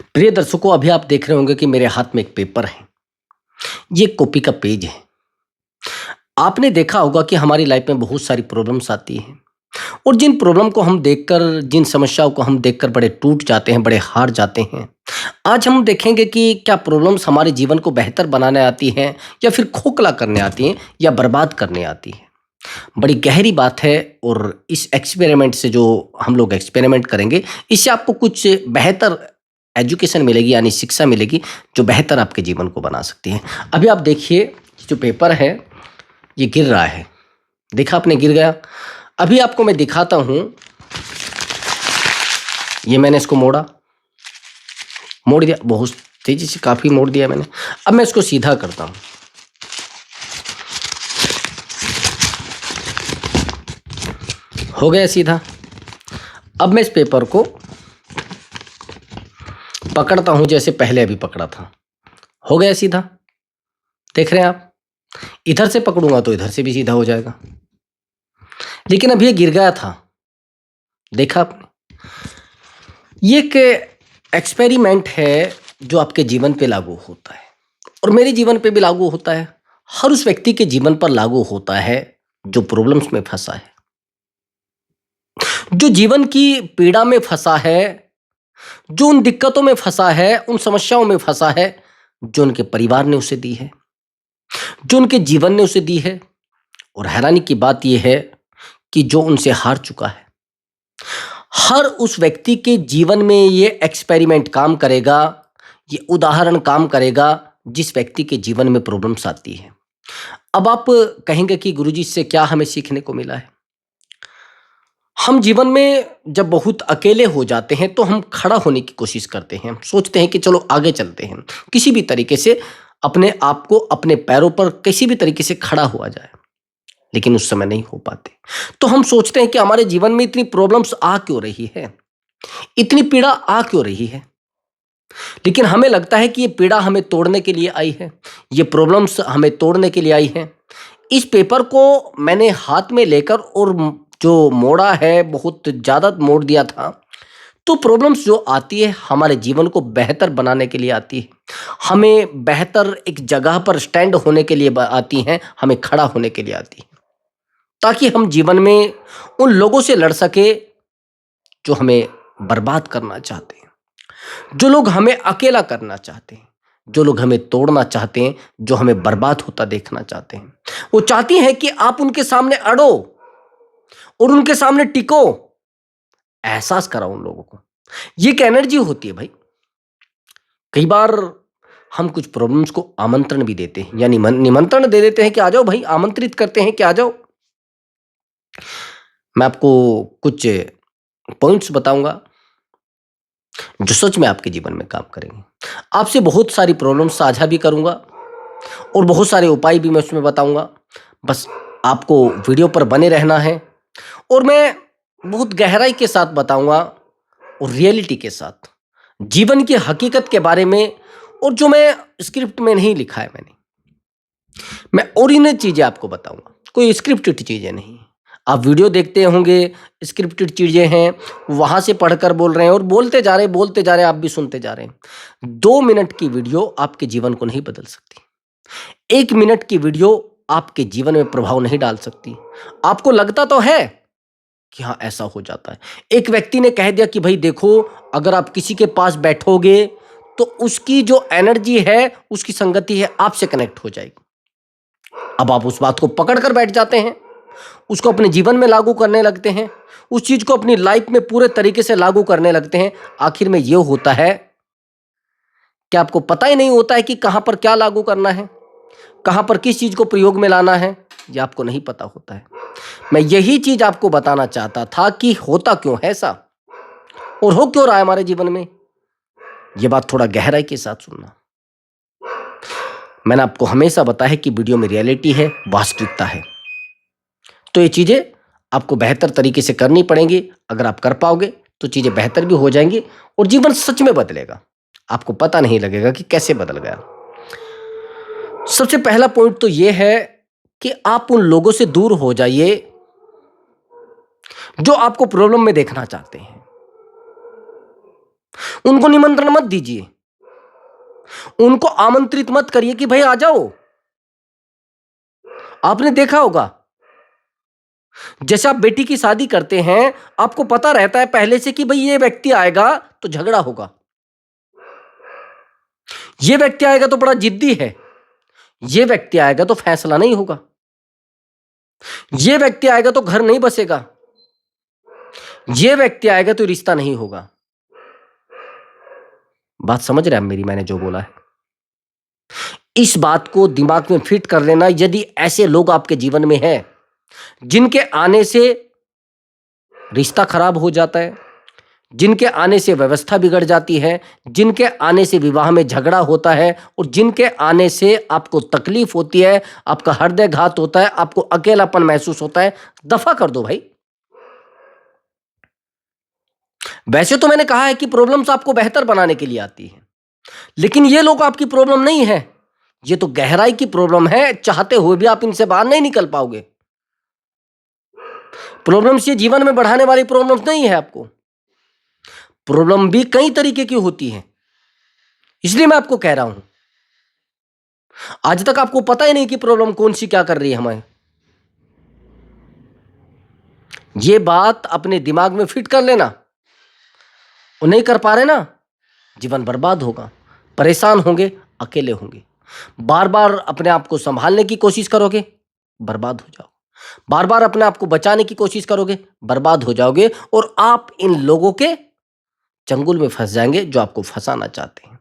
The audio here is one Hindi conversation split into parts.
प्रिय दर्शकों, अभी आप देख रहे होंगे कि मेरे हाथ में एक पेपर है। ये एक कॉपी का पेज है। आपने देखा होगा कि हमारी लाइफ में बहुत सारी प्रॉब्लम्स आती हैं और जिन प्रॉब्लम को हम देखकर, जिन समस्याओं को हम देखकर बड़े टूट जाते हैं, बड़े हार जाते हैं। आज हम देखेंगे कि क्या प्रॉब्लम्स हमारे जीवन को बेहतर बनाने आती हैं या फिर खोखला करने आती हैं या बर्बाद करने आती हैं। बड़ी गहरी बात है और इस एक्सपेरिमेंट से जो हम लोग एक्सपेरिमेंट करेंगे, इससे आपको कुछ बेहतर एजुकेशन मिलेगी, यानी शिक्षा मिलेगी जो बेहतर आपके जीवन को बना सकती है। अभी आप देखिए, जो पेपर है ये गिर रहा है। देखा आपने, गिर गया। अभी आपको मैं दिखाता हूं। ये मैंने इसको मोड़ दिया बहुत तेजी से, काफी मोड़ दिया मैंने। अब मैं इसको सीधा करता हूं। हो गया सीधा। अब मैं इस पेपर को पकड़ता हूं जैसे पहले अभी पकड़ा था। हो गया सीधा। देख रहे हैं आप, इधर से पकड़ूंगा तो इधर से भी सीधा हो जाएगा, लेकिन अब ये गिर गया था। देखा आपने, ये एक एक्सपेरिमेंट है जो आपके जीवन पे लागू होता है और मेरे जीवन पे भी लागू होता है। हर उस व्यक्ति के जीवन पर लागू होता है जो प्रॉब्लम्स में फंसा है, जो जीवन की पीड़ा में फंसा है, जो उन दिक्कतों में फंसा है, उन समस्याओं में फंसा है जो उनके परिवार ने उसे दी है, जो उनके जीवन ने उसे दी है। और हैरानी की बात यह है कि जो उनसे हार चुका है। हर उस व्यक्ति के जीवन में ये एक्सपेरिमेंट काम करेगा, ये उदाहरण काम करेगा जिस व्यक्ति के जीवन में प्रॉब्लम्स आती है। अब आप कहेंगे कि गुरुजी, इससे क्या हमें सीखने को मिला है? हम जीवन में जब बहुत अकेले हो जाते हैं तो हम खड़ा होने की कोशिश करते हैं। हम सोचते हैं कि चलो आगे चलते हैं, किसी भी तरीके से अपने आप को अपने पैरों पर किसी भी तरीके से खड़ा हुआ जाए, लेकिन उस समय नहीं हो पाते। तो हम सोचते हैं कि हमारे जीवन में इतनी प्रॉब्लम्स आ क्यों रही है, इतनी पीड़ा आ क्यों रही है। लेकिन हमें लगता है कि ये पीड़ा हमें तोड़ने के लिए आई है, ये प्रॉब्लम्स हमें तोड़ने के लिए आई है। इस पेपर को मैंने हाथ में लेकर और जो मोड़ा है, बहुत ज़्यादा मोड़ दिया था। तो प्रॉब्लम्स जो आती है हमारे जीवन को बेहतर बनाने के लिए आती है, हमें बेहतर एक जगह पर स्टैंड होने के लिए आती हैं, हमें खड़ा होने के लिए आती है, ताकि हम जीवन में उन लोगों से लड़ सके जो हमें बर्बाद करना चाहते हैं, जो लोग हमें अकेला करना चाहते हैं, जो लोग हमें तोड़ना चाहते हैं, जो हमें बर्बाद होता देखना चाहते हैं। वो चाहती हैं कि आप उनके सामने अड़ो और उनके सामने टिको। एहसास कराओ उन लोगों को। ये एक एनर्जी होती है भाई। कई बार हम कुछ प्रॉब्लम्स को आमंत्रण भी देते हैं, यानी निमंत्रण दे देते हैं कि आ जाओ भाई, आमंत्रित करते हैं कि आ जाओ। मैं आपको कुछ पॉइंट्स बताऊंगा जो सच में आपके जीवन में काम करेंगे। आपसे बहुत सारी प्रॉब्लम्स साझा भी करूंगा और बहुत सारे उपाय भी मैं उसमें बताऊंगा। बस आपको वीडियो पर बने रहना है और मैं बहुत गहराई के साथ बताऊंगा और रियलिटी के साथ, जीवन की हकीकत के बारे में। और जो मैं स्क्रिप्ट में नहीं लिखा है, मैं ओरिजिनल चीजें आपको बताऊंगा, कोई स्क्रिप्टेड चीजें नहीं। आप वीडियो देखते होंगे, स्क्रिप्टेड चीजें हैं, वहां से पढ़कर बोल रहे हैं और बोलते जा रहे हैं, आप भी सुनते जा रहे हैं। 2 मिनट की वीडियो आपके जीवन को नहीं बदल सकती। 1 मिनट की वीडियो आपके जीवन में प्रभाव नहीं डाल सकती। आपको लगता तो है कि हाँ ऐसा हो जाता है। एक व्यक्ति ने कह दिया कि भाई देखो, अगर आप किसी के पास बैठोगे तो उसकी जो एनर्जी है, उसकी संगति है, आपसे कनेक्ट हो जाएगी। अब आप उस बात को पकड़ कर बैठ जाते हैं, उसको अपने जीवन में लागू करने लगते हैं, उस चीज को अपनी लाइफ में पूरे तरीके से लागू करने लगते हैं। आखिर में यह होता है कि आपको पता ही नहीं होता है कि कहां पर क्या लागू करना है, कहां पर किस चीज को प्रयोग में लाना है, यह आपको नहीं पता होता है। मैं यही चीज आपको बताना चाहता था कि होता क्यों है ऐसा और हो क्यों रहा है हमारे जीवन में। यह बात थोड़ा गहराई के साथ सुनना। मैंने आपको हमेशा बताया कि वीडियो में रियलिटी है, वास्तविकता है। तो ये चीजें आपको बेहतर तरीके से करनी पड़ेंगी। अगर आप कर पाओगे तो चीजें बेहतर भी हो जाएंगी और जीवन सच में बदलेगा। आपको पता नहीं लगेगा कि कैसे बदल गया। सबसे पहला पॉइंट तो यह है कि आप उन लोगों से दूर हो जाइए जो आपको प्रॉब्लम में देखना चाहते हैं। उनको निमंत्रण मत दीजिए, उनको आमंत्रित मत करिए कि भाई आ जाओ। आपने देखा होगा, जैसे आप बेटी की शादी करते हैं, आपको पता रहता है पहले से कि भाई ये व्यक्ति आएगा तो झगड़ा होगा, ये व्यक्ति आएगा तो बड़ा जिद्दी है, ये व्यक्ति आएगा तो फैसला नहीं होगा, ये व्यक्ति आएगा तो घर नहीं बसेगा, ये व्यक्ति आएगा तो रिश्ता नहीं होगा। बात समझ रहे हैं आप मेरी, मैंने जो बोला है? इस बात को दिमाग में फिट कर लेना। यदि ऐसे लोग आपके जीवन में हैं जिनके आने से रिश्ता खराब हो जाता है, जिनके आने से व्यवस्था बिगड़ जाती है, जिनके आने से विवाह में झगड़ा होता है, और जिनके आने से आपको तकलीफ होती है, आपका हृदयघात होता है, आपको अकेलापन महसूस होता है, दफा कर दो भाई। वैसे तो मैंने कहा है कि प्रॉब्लम्स आपको बेहतर बनाने के लिए आती है, लेकिन ये लोग आपकी प्रॉब्लम नहीं है, ये तो गहराई की प्रॉब्लम है। चाहते हुए भी आप इनसे बाहर नहीं निकल पाओगे। प्रॉब्लम्स ये जीवन में बढ़ाने वाली प्रॉब्लम्स नहीं है। आपको प्रॉब्लम भी कई तरीके की होती है, इसलिए मैं आपको कह रहा हूं, आज तक आपको पता ही नहीं कि प्रॉब्लम कौन सी क्या कर रही है हमें। ये बात अपने दिमाग में फिट कर लेना। वो नहीं कर पा रहे ना, जीवन बर्बाद होगा, परेशान होंगे, अकेले होंगे, बार बार अपने आप को संभालने की कोशिश करोगे, बर्बाद हो जाओगे, बार बार अपने आप को बचाने की कोशिश करोगे, बर्बाद हो जाओगे, और आप इन लोगों के चंगुल में फंस जाएंगे जो आपको फंसाना चाहते हैं।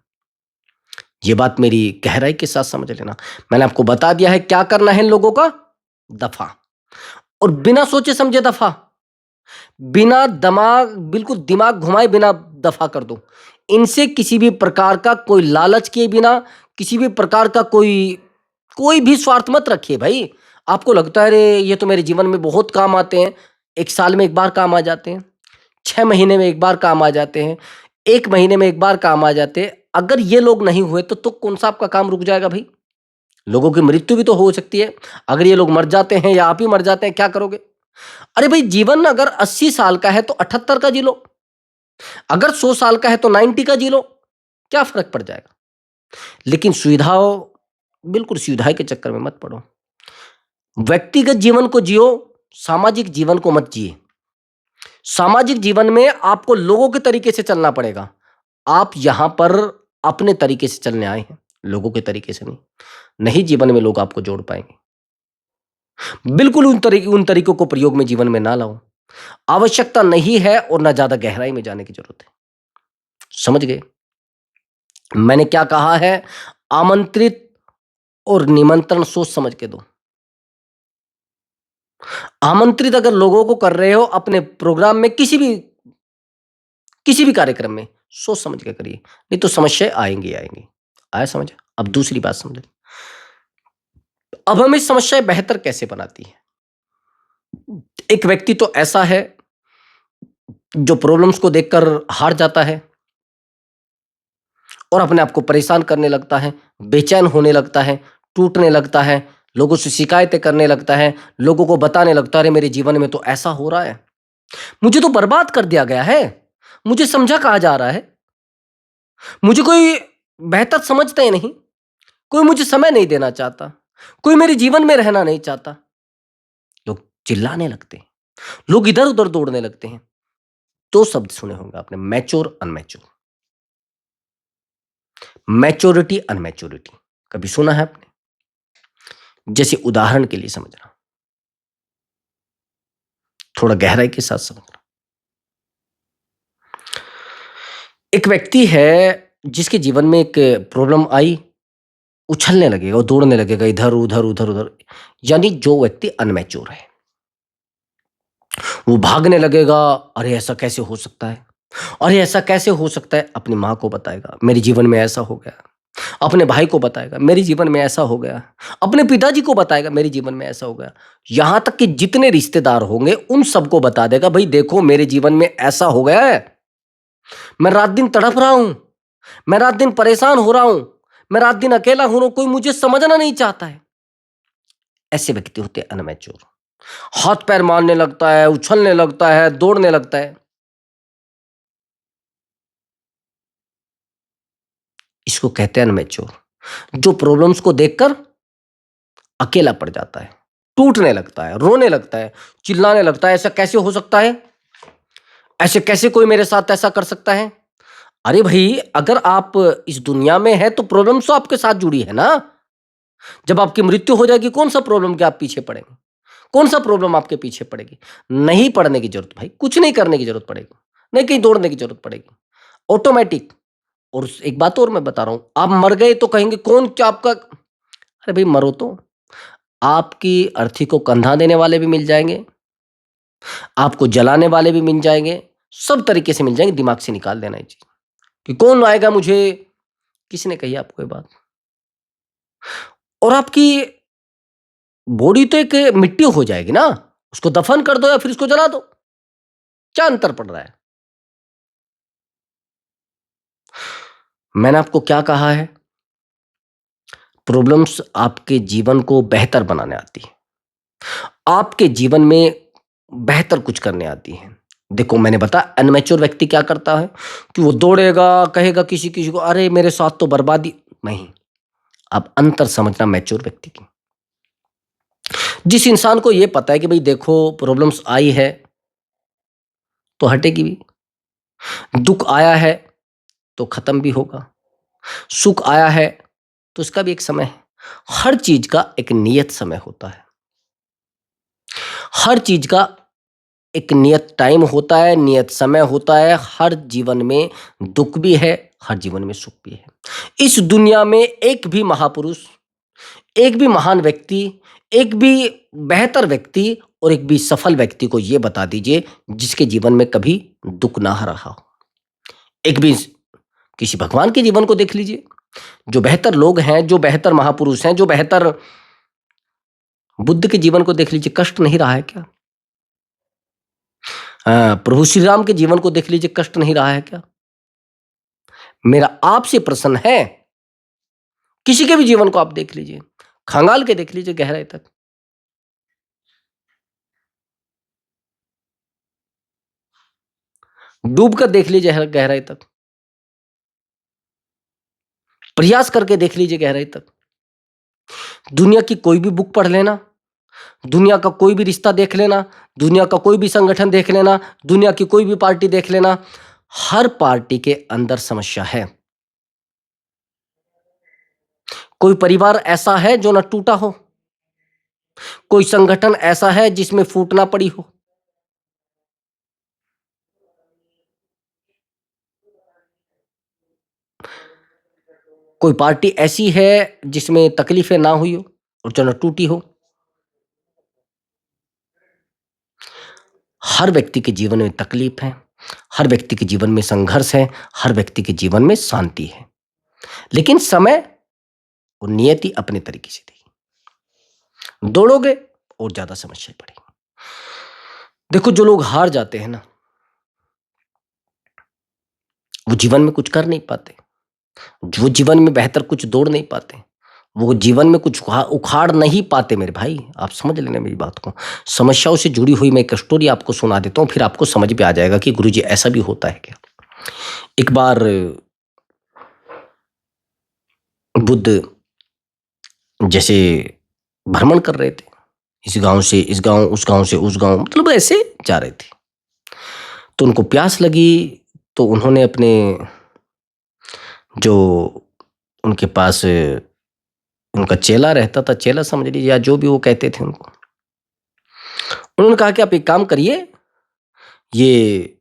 ये बात मेरी गहराई के साथ समझ लेना। मैंने आपको बता दिया है क्या करना है इन लोगों का, दफा, और बिना सोचे समझे दफा, बिना दिमाग, बिल्कुल दिमाग घुमाए बिना दफा कर दो। इनसे किसी भी प्रकार का कोई लालच किए बिना, किसी भी प्रकार का कोई कोई भी स्वार्थ मत रखिए भाई। आपको लगता है अरे ये तो मेरे जीवन में बहुत काम आते हैं, एक साल में एक बार काम आ जाते हैं, 6 महीने में एक बार काम आ जाते हैं, 1 महीने में एक बार काम आ जाते हैं। अगर ये लोग नहीं हुए तो कौन सा आपका काम रुक जाएगा भाई? लोगों की मृत्यु भी तो हो सकती है। अगर ये लोग मर जाते हैं या आप ही मर जाते हैं, क्या करोगे? अरे भाई, जीवन अगर 80 साल का है तो 78 का जी लो, अगर 100 साल का है तो 90 का जी लो, क्या फर्क पड़ जाएगा? लेकिन सुविधाओं, बिल्कुल सुविधा के चक्कर में मत पड़ो। व्यक्तिगत जीवन को जियो, सामाजिक जीवन को मत जिए। सामाजिक जीवन में आपको लोगों के तरीके से चलना पड़ेगा। आप यहां पर अपने तरीके से चलने आए हैं, लोगों के तरीके से नहीं। नहीं, जीवन में लोग आपको जोड़ पाएंगे। बिल्कुल उन तरीकों को प्रयोग में जीवन में ना लाओ। आवश्यकता नहीं है और ना ज्यादा गहराई में जाने की जरूरत है। समझ गए मैंने क्या कहा है? आमंत्रित और निमंत्रण सोच समझ के दो। आमंत्रित अगर लोगों को कर रहे हो अपने प्रोग्राम में, किसी भी कार्यक्रम में, सोच समझ के करिए, नहीं तो समस्याएं आएंगी आएंगी। आया समझ? अब दूसरी बात समझ। अब हमें समस्याएं बेहतर कैसे बनाती है? एक व्यक्ति तो ऐसा है जो प्रॉब्लम्स को देखकर हार जाता है और अपने आप को परेशान करने लगता है, बेचैन होने लगता है, टूटने लगता है, लोगों से शिकायतें करने लगता है, लोगों को बताने लगता है मेरे जीवन में तो ऐसा हो रहा है, मुझे तो बर्बाद कर दिया गया है, मुझे समझा कहा जा रहा है, मुझे कोई बेहतर समझता ही नहीं, कोई मुझे समय नहीं देना चाहता, कोई मेरे जीवन में रहना नहीं चाहता। लोग चिल्लाने लगते हैं, लोग इधर उधर दौड़ने लगते हैं। दो शब्द सुने होंगे आपने, मैच्योर, अनमैच्योर। मैच्योरिटी, अनमैच्योरिटी कभी सुना है आपने? जैसे उदाहरण के लिए समझना, थोड़ा गहराई के साथ समझना। एक व्यक्ति है जिसके जीवन में एक प्रॉब्लम आई, उछलने लगेगा, वो दौड़ने लगेगा इधर उधर उधर उधर। यानी जो व्यक्ति अनमैच्योर है, वो भागने लगेगा, अरे ऐसा कैसे हो सकता है, अरे ऐसा कैसे हो सकता है। अपनी माँ को बताएगा मेरे जीवन में ऐसा हो गया, अपने भाई को बताएगा मेरे जीवन में ऐसा हो गया, अपने पिताजी को बताएगा मेरे जीवन में ऐसा हो गया, यहां तक कि जितने रिश्तेदार होंगे उन सबको बता देगा, भाई देखो मेरे जीवन में ऐसा हो गया है, मैं रात दिन तड़प रहा हूं, मैं रात दिन परेशान हो रहा हूं, मैं रात दिन अकेला हो रहा हूं, कोई मुझे समझना नहीं चाहता है। ऐसे व्यक्ति होते हैं अनमैच्योर। हाथ पैर मारने लगता है, उछलने लगता है, दौड़ने लगता है। इसको कहते हैं अनमेच्योर। जो प्रॉब्लम्स को देखकर अकेला पड़ जाता है, टूटने लगता है, रोने लगता है, चिल्लाने लगता है, ऐसा कैसे हो सकता है, ऐसे कैसे कोई मेरे साथ ऐसा कर सकता है। अरे भाई, अगर आप इस दुनिया में हैं तो प्रॉब्लम्स तो आपके साथ जुड़ी है ना। जब आपकी मृत्यु हो जाएगी, कौन सा प्रॉब्लम के आप पीछे पड़ेंगे, कौन सा प्रॉब्लम आपके पीछे पड़ेगी। नहीं पड़ने की जरूरत भाई, कुछ नहीं करने की जरूरत पड़ेगी, नहीं कहीं दौड़ने की जरूरत पड़ेगी, ऑटोमेटिक। और एक बात और मैं बता रहा हूं, आप मर गए तो कहेंगे कौन क्या आपका। अरे भाई, मरो तो आपकी अर्थी को कंधा देने वाले भी मिल जाएंगे, आपको जलाने वाले भी मिल जाएंगे, सब तरीके से मिल जाएंगे। दिमाग से निकाल देना ये चीज कि कौन आएगा मुझे, किसने कही आपको ये बात। और आपकी बॉडी तो एक मिट्टी हो जाएगी ना, उसको दफन कर दो या फिर उसको जला दो, क्या अंतर पड़ रहा है। मैंने आपको क्या कहा है, प्रॉब्लम्स आपके जीवन को बेहतर बनाने आती है, आपके जीवन में बेहतर कुछ करने आती है। देखो, मैंने बताया अनमेच्योर व्यक्ति क्या करता है कि वो दौड़ेगा, कहेगा किसी किसी को अरे मेरे साथ तो बर्बादी नहीं। अब अंतर समझना मैच्योर व्यक्ति की। जिस इंसान को यह पता है कि भाई देखो प्रॉब्लम्स आई है तो हटेगी भी, दुख आया है तो खत्म भी होगा, सुख आया है तो उसका भी एक समय है। हर चीज का एक नियत समय होता है, हर चीज का एक नियत टाइम होता है, नियत समय होता है। हर जीवन में दुख भी है, हर जीवन में सुख भी है। इस दुनिया में एक भी महापुरुष, एक भी महान व्यक्ति, एक भी बेहतर व्यक्ति और एक भी सफल व्यक्ति को यह बता दीजिए जिसके जीवन में कभी दुख ना रहा हो। एक भी किसी भगवान के जीवन को देख लीजिए, जो बेहतर लोग हैं, जो बेहतर महापुरुष हैं, जो बेहतर बुद्ध के जीवन को देख लीजिए, कष्ट नहीं रहा है क्या। प्रभु श्री राम के जीवन को देख लीजिए, कष्ट नहीं रहा है क्या। मेरा आपसे प्रश्न है, किसी के भी जीवन को आप देख लीजिए, खंगाल के देख लीजिए गहराई तक, डूब कर देख लीजिए गहराई तक, प्रयास करके देख लीजिए गहराई तक। दुनिया की कोई भी बुक पढ़ लेना, दुनिया का कोई भी रिश्ता देख लेना, दुनिया का कोई भी संगठन देख लेना, दुनिया की कोई भी पार्टी देख लेना, हर पार्टी के अंदर समस्या है। कोई परिवार ऐसा है जो ना टूटा हो, कोई संगठन ऐसा है जिसमें फूट ना पड़ी हो, कोई पार्टी ऐसी है जिसमें तकलीफें ना हुई हो और जो ना टूटी हो। हर व्यक्ति के जीवन में तकलीफ है, हर व्यक्ति के जीवन में संघर्ष है, हर व्यक्ति के जीवन में शांति है, लेकिन समय और नियति अपने तरीके से देगी। दौड़ोगे और ज्यादा समस्याएं पड़ेगी। देखो, जो लोग हार जाते हैं ना, वो जीवन में कुछ कर नहीं पाते, जो जीवन में बेहतर कुछ दौड़ नहीं पाते, वो जीवन में कुछ उखाड़ नहीं पाते। मेरे भाई, आप समझ लेना मेरी बात को। समस्याओं से जुड़ी हुई मैं एक स्टोरी आपको सुना देता हूँ, फिर आपको समझ में आ जाएगा कि गुरुजी ऐसा भी होता है क्या। एक बार बुद्ध जैसे भ्रमण कर रहे थे, इस गांव से इस गांव, उस गांव से उस गांव, मतलब ऐसे जा रहे थे। तो उनको प्यास लगी, तो उन्होंने अपने जो उनके पास उनका चेला रहता था, चेला समझ लीजिए या जो भी वो कहते थे उनको, उन्होंने कहा कि आप एक काम करिए, ये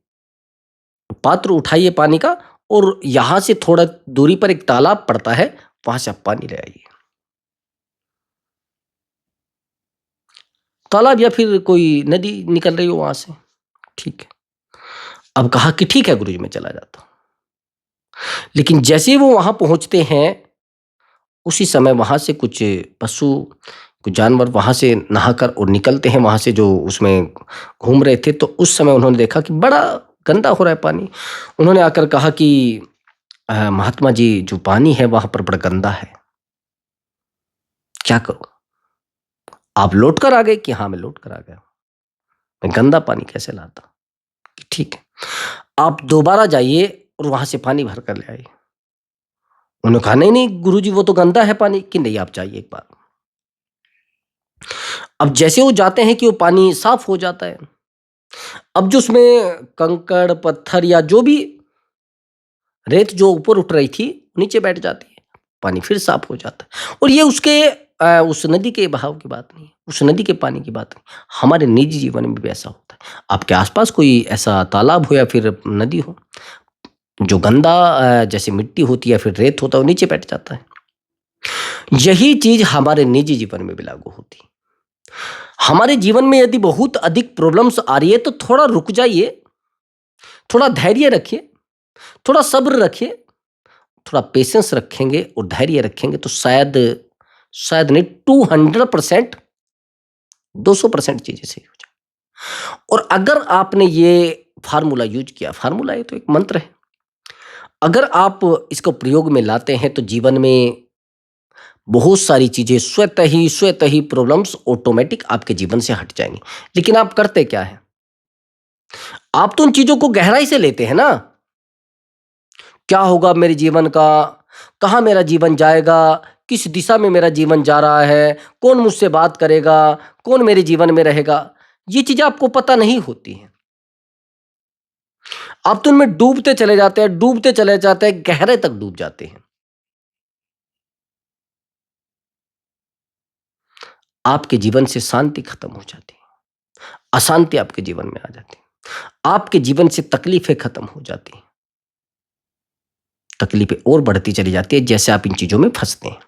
पात्र उठाइए पानी का और यहां से थोड़ा दूरी पर एक तालाब पड़ता है, वहां से आप पानी ले आइए। तालाब या फिर कोई नदी निकल रही हो वहां से, ठीक है। अब कहा कि ठीक है गुरुजी, मैं चला जाता हूं। लेकिन जैसे ही वो वहां पहुंचते हैं, उसी समय वहां से कुछ पशु, कुछ जानवर वहां से नहाकर और निकलते हैं वहां से, जो उसमें घूम रहे थे। तो उस समय उन्होंने देखा कि बड़ा गंदा हो रहा है पानी। उन्होंने आकर कहा कि महात्मा जी, जो पानी है वहां पर बड़ा गंदा है, क्या करूं। आप लौट कर आ गए कि हाँ, मैं लौट कर आ गया, मैं गंदा पानी कैसे लाता। ठीक है, आप दोबारा जाइए और वहां से पानी भर कर ले आइए। उन्होंने कहा नहीं नहीं गुरुजी वो तो गंदा है पानी, कि नहीं आप जाइए एक बार। अब जैसे वो जाते हैं कि वो पानी साफ हो जाता है। अब जो उसमें कंकड़ पत्थर या जो भी रेत जो ऊपर उठ रही थी नीचे बैठ जाती है, पानी फिर साफ हो जाता है। और ये उसके उस नदी के बहाव की बात नहीं है, उस नदी के पानी की बात नहीं, हमारे निजी जीवन में भी ऐसा होता है। आपके आसपास कोई ऐसा तालाब हो या फिर नदी हो, जो गंदा जैसे मिट्टी होती है या फिर रेत होता है वो नीचे बैठ जाता है। यही चीज हमारे निजी जीवन में भी लागू होती है। हमारे जीवन में यदि बहुत अधिक प्रॉब्लम्स आ रही है तो थोड़ा रुक जाइए, थोड़ा धैर्य रखिए, थोड़ा सब्र रखिए, थोड़ा पेशेंस रखेंगे और धैर्य रखेंगे तो शायद शायद नहीं 200% 200% चीजें सही हो जाए। और अगर आपने ये फार्मूला यूज किया, फार्मूला ये तो एक मंत्र है, अगर आप इसको प्रयोग में लाते हैं तो जीवन में बहुत सारी चीजें स्वतः ही प्रॉब्लम्स ऑटोमेटिक आपके जीवन से हट जाएंगी। लेकिन आप करते क्या है, आप तो उन चीजों को गहराई से लेते हैं ना, क्या होगा मेरे जीवन का, कहाँ मेरा जीवन जाएगा, किस दिशा में मेरा जीवन जा रहा है, कौन मुझसे बात करेगा, कौन मेरे जीवन में रहेगा, ये चीजें आपको पता नहीं होती हैं। आप तो उनमें डूबते चले जाते हैं, डूबते चले जाते हैं, गहरे तक डूब जाते हैं। आपके जीवन से शांति खत्म हो जाती है, अशांति आपके जीवन में आ जाती है, आपके जीवन से तकलीफें खत्म हो जाती हैं, तकलीफें और बढ़ती चली जाती है जैसे आप इन चीजों में फंसते हैं।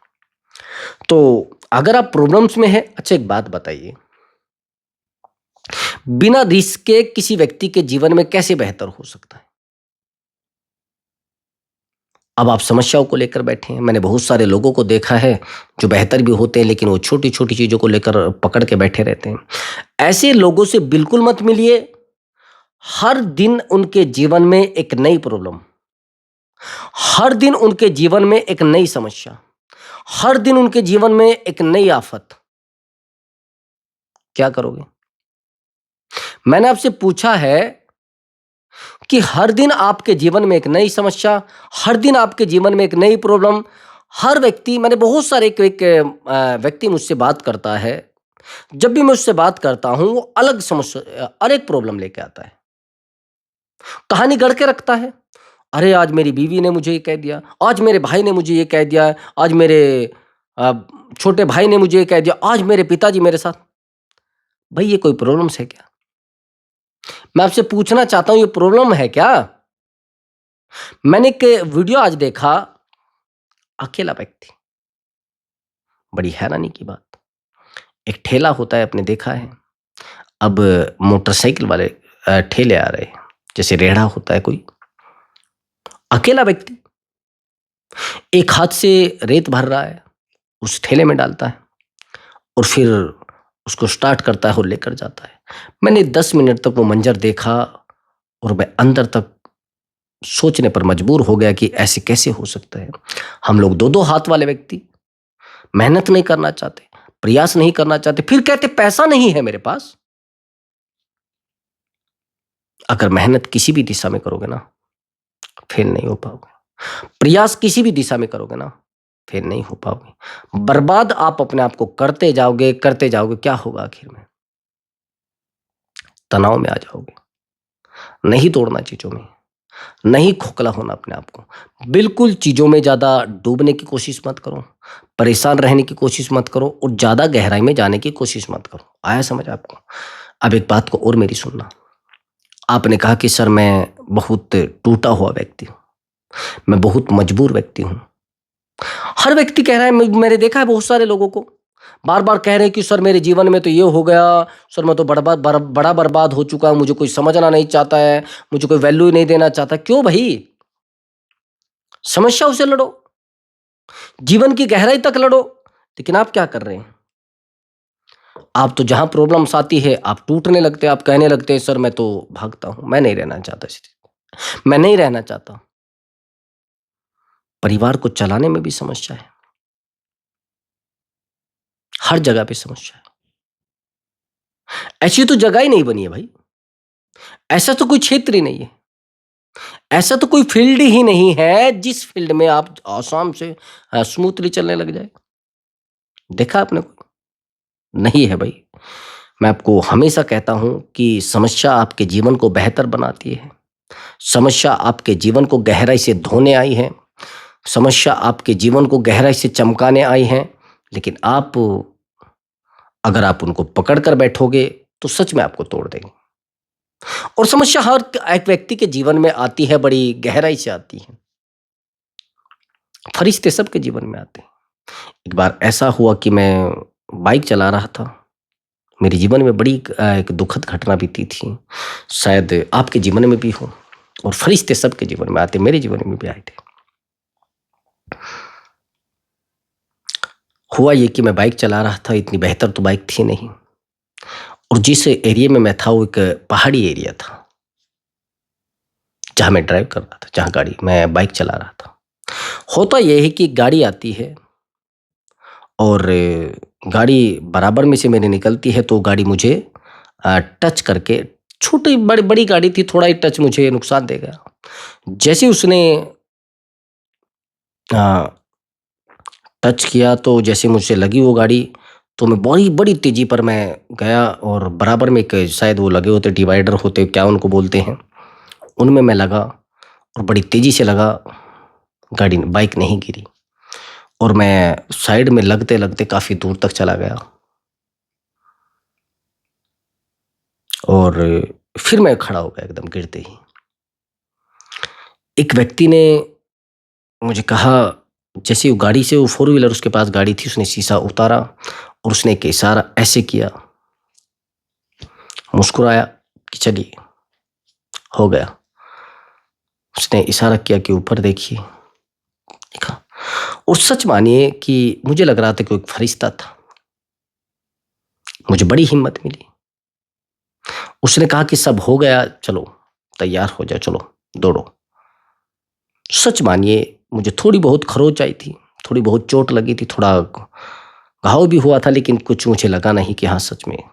तो अगर आप प्रॉब्लम्स में हैं, अच्छा एक बात बताइए, बिना रिस्क के किसी व्यक्ति के जीवन में कैसे बेहतर हो सकता है? अब आप समस्याओं को लेकर बैठे हैं, मैंने बहुत सारे लोगों को देखा है जो बेहतर भी होते हैं लेकिन वो छोटी छोटी चीजों को लेकर पकड़ के बैठे रहते हैं। ऐसे लोगों से बिल्कुल मत मिलिए। हर दिन उनके जीवन में एक नई प्रॉब्लम, हर दिन उनके जीवन में एक नई समस्या, हर दिन उनके जीवन में एक नई आफत। क्या करोगे? मैंने आपसे पूछा है कि हर दिन आपके जीवन में एक नई समस्या, हर दिन आपके जीवन में एक नई प्रॉब्लम। हर व्यक्ति, मैंने बहुत सारे व्यक्ति मुझसे बात करता है, जब भी मैं उससे बात करता हूं वो अलग समस्या, अलग प्रॉब्लम लेके आता है, कहानी गढ़ के रखता है। अरे आज मेरी बीवी ने मुझे ये कह दिया, आज मेरे भाई ने मुझे ये कह दिया, आज मेरे अ, छोटे भाई ने मुझे ये कह दिया, आज मेरे पिताजी मेरे साथ। भाई ये कोई प्रॉब्लम्स है क्या? मैं आपसे पूछना चाहता हूं ये प्रॉब्लम है क्या? मैंने एक वीडियो आज देखा, अकेला व्यक्ति, बड़ी हैरानी की बात, एक ठेला होता है, आपने देखा है। अब मोटरसाइकिल वाले ठेले आ रहे हैं, जैसे रेढ़ा होता है कोई, अकेला व्यक्ति एक हाथ से रेत भर रहा है, उस ठेले में डालता है और फिर उसको स्टार्ट करता है और लेकर जाता है। मैंने 10 मिनट तक वो मंजर देखा और मैं अंदर तक सोचने पर मजबूर हो गया कि ऐसे कैसे हो सकता है। हम लोग दो दो हाथ वाले व्यक्ति मेहनत नहीं करना चाहते, प्रयास नहीं करना चाहते, फिर कहते पैसा नहीं है मेरे पास। अगर मेहनत किसी भी दिशा में करोगे ना, फेल नहीं हो पाओगे। प्रयास किसी भी दिशा में करोगे ना, फेल नहीं हो पाओगे। बर्बाद आप अपने आप को करते जाओगे, करते जाओगे, क्या होगा आखिर में? तनाव में आ जाओगे। नहीं तोड़ना चीजों में, नहीं खोखला होना अपने आप को। बिल्कुल चीजों में ज्यादा डूबने की कोशिश मत करो, परेशान रहने की कोशिश मत करो और ज्यादा गहराई में जाने की कोशिश मत करो। आया समझ आपको? अब एक बात को और मेरी सुनना। आपने कहा कि सर मैं बहुत टूटा हुआ व्यक्ति हूं, मैं बहुत मजबूर व्यक्ति हूं। हर व्यक्ति कह रहा है, मैंने देखा है बहुत सारे लोगों को बार बार कह रहे हैं कि सर मेरे जीवन में तो ये हो गया, सर मैं तो बड़ा बर्बाद हो चुका हूं, मुझे कोई समझना नहीं चाहता है, मुझे कोई वैल्यू ही नहीं देना चाहता। क्यों भाई? समस्याओं से लड़ो, जीवन की गहराई तक लड़ो। लेकिन आप क्या कर रहे हैं? आप तो जहां प्रॉब्लम्स आती है आप टूटने लगते हैं, आप कहने लगते हैं सर मैं तो भागता हूं, मैं नहीं रहना चाहता इस स्थिति में, मैं नहीं रहना चाहता। परिवार को चलाने में भी समस्या है, हर जगह पे समस्या है। ऐसी तो जगह ही नहीं बनी है भाई, ऐसा तो कोई क्षेत्र ही नहीं है ऐसा तो कोई फील्ड ही नहीं है जिस फील्ड में आप आसाम से स्मूथली चलने लग जाए। देखा आपने? नहीं है भाई। मैं आपको हमेशा कहता हूं कि समस्या आपके जीवन को बेहतर बनाती है। समस्या आपके जीवन को गहराई से धोने आई है। समस्या आपके जीवन को गहराई से चमकाने आई है। लेकिन अगर आप उनको पकड़ कर बैठोगे तो सच में आपको तोड़ देंगे। और समस्या हर एक व्यक्ति के जीवन में आती है, बड़ी गहराई से आती है। फरिश्ते सबके जीवन में आते हैं। एक बार ऐसा हुआ कि मैं बाइक चला रहा था। मेरे जीवन में बड़ी एक दुखद घटना बीती थी। शायद आपके जीवन में भी हो। और फरिश्ते सबके जीवन में आते, मेरे जीवन में भी आए थे। हुआ ये कि मैं बाइक चला रहा था। इतनी बेहतर तो बाइक थी नहीं, और जिस एरिया में मैं था वो एक पहाड़ी एरिया था जहां मैं ड्राइव कर रहा था, जहां मैं बाइक चला रहा था। होता यह है कि गाड़ी आती है और गाड़ी बराबर में से मेरे निकलती है, तो गाड़ी मुझे टच करके, छोटी बड़ी बड़ी गाड़ी थी, थोड़ा ही टच मुझे नुकसान दे गया। जैसे उसने टच किया तो जैसे मुझे लगी वो गाड़ी, तो मैं बड़ी बड़ी तेजी पर मैं गया और बराबर में एक शायद वो लगे होते डिवाइडर होते, क्या उनको बोलते हैं, उनमें मैं लगा और बड़ी तेजी से लगा। बाइक नहीं गिरी और मैं साइड में लगते लगते काफी दूर तक चला गया। और फिर मैं खड़ा हो गया एकदम गिरते ही। एक व्यक्ति ने मुझे कहा, जैसे वो गाड़ी से, वो फोर व्हीलर उसके पास गाड़ी थी, उसने शीशा उतारा और उसने एक इशारा ऐसे किया, मुस्कुराया कि चलिए हो गया। उसने इशारा किया कि ऊपर देखिए, देखा, और सच मानिए कि मुझे लग रहा था कि वो एक फरिश्ता था। मुझे बड़ी हिम्मत मिली। उसने कहा कि सब हो गया, चलो तैयार हो जाओ, चलो दौड़ो। सच मानिए मुझे थोड़ी बहुत खरोच आई थी, थोड़ी बहुत चोट लगी थी, थोड़ा घाव भी हुआ था, लेकिन कुछ मुझे लगा नहीं कि हाँ सच में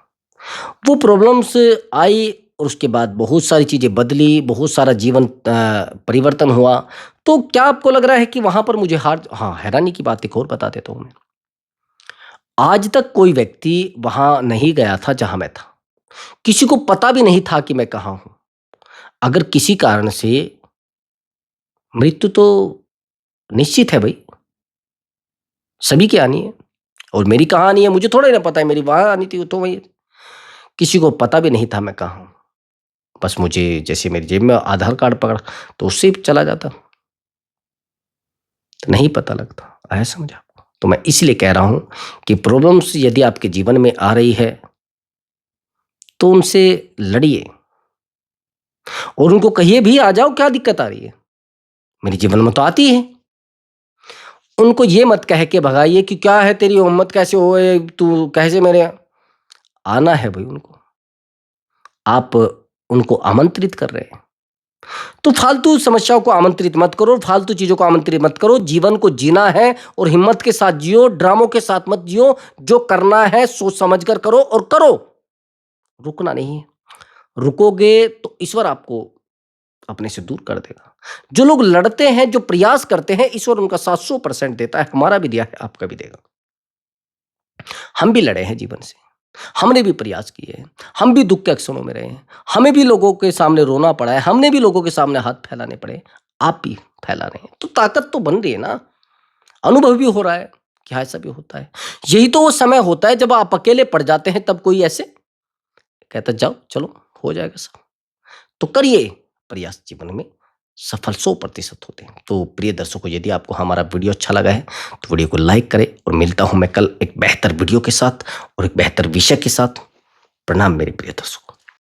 वो प्रॉब्लम्स आई। और उसके बाद बहुत सारी चीजें बदली, बहुत सारा जीवन परिवर्तन हुआ। तो क्या आपको लग रहा है कि वहां पर मुझे हाँ, हैरानी की बात एक और बता देता हूं मैं। आज तक कोई व्यक्ति वहां नहीं गया था जहां मैं था। किसी को पता भी नहीं था कि मैं कहाँ हूं। अगर किसी कारण से मृत्यु तो निश्चित है भाई, सभी की आनी है। और मेरी कहाँ आनी है मुझे थोड़ा ही ना पता है, मेरी वहां आनी थी तो वही। किसी को पता भी नहीं था मैं कहाँ हूं। बस मुझे जैसे मेरी जेब में आधार कार्ड पकड़ा तो उससे ही चला जाता, तो नहीं पता लगता। आया समझ आपको? तो मैं इसलिए कह रहा हूं कि प्रॉब्लम्स यदि आपके जीवन में आ रही है तो उनसे लड़िए और उनको कहिए भी, आ जाओ, क्या दिक्कत आ रही है, मेरे जीवन में तो आती है। उनको ये मत कह के भगाइए कि क्या है तेरी हिम्मत, कैसे हो तू, कैसे मेरे। आना है भाई उनको, आप उनको आमंत्रित कर रहे हैं। तो फालतू समस्याओं को आमंत्रित मत करो, फालतू चीजों को आमंत्रित मत करो। जीवन को जीना है और हिम्मत के साथ जियो, ड्रामों के साथ मत जियो। जो करना है सोच समझ कर करो और करो, रुकना नहीं है। रुकोगे तो ईश्वर आपको अपने से दूर कर देगा। जो लोग लड़ते हैं, जो प्रयास करते हैं, ईश्वर उनका 700% देता है। हमारा भी दिया है, आपका भी देगा। हम भी लड़े हैं जीवन से, हमने भी प्रयास किए हैं, हम भी दुख के क्षणों में रहे हैं, हमें भी लोगों के सामने रोना पड़ा है, हमने भी लोगों के सामने हाथ फैलाने पड़े। आप भी फैला रहे हैं तो ताकत तो बन रही है ना। अनुभव भी हो रहा है कि हाँ ऐसा भी होता है। यही तो वो समय होता है जब आप अकेले पड़ जाते हैं, तब कोई ऐसे कहता जाओ चलो हो जाएगा सब। तो करिए प्रयास, जीवन में सफल 100% होते हैं। तो प्रिय दर्शकों, यदि आपको हमारा वीडियो अच्छा लगा है तो वीडियो को लाइक करें, और मिलता हूं मैं कल एक बेहतर वीडियो के साथ और एक बेहतर विषय के साथ। प्रणाम मेरे प्रिय दर्शकों।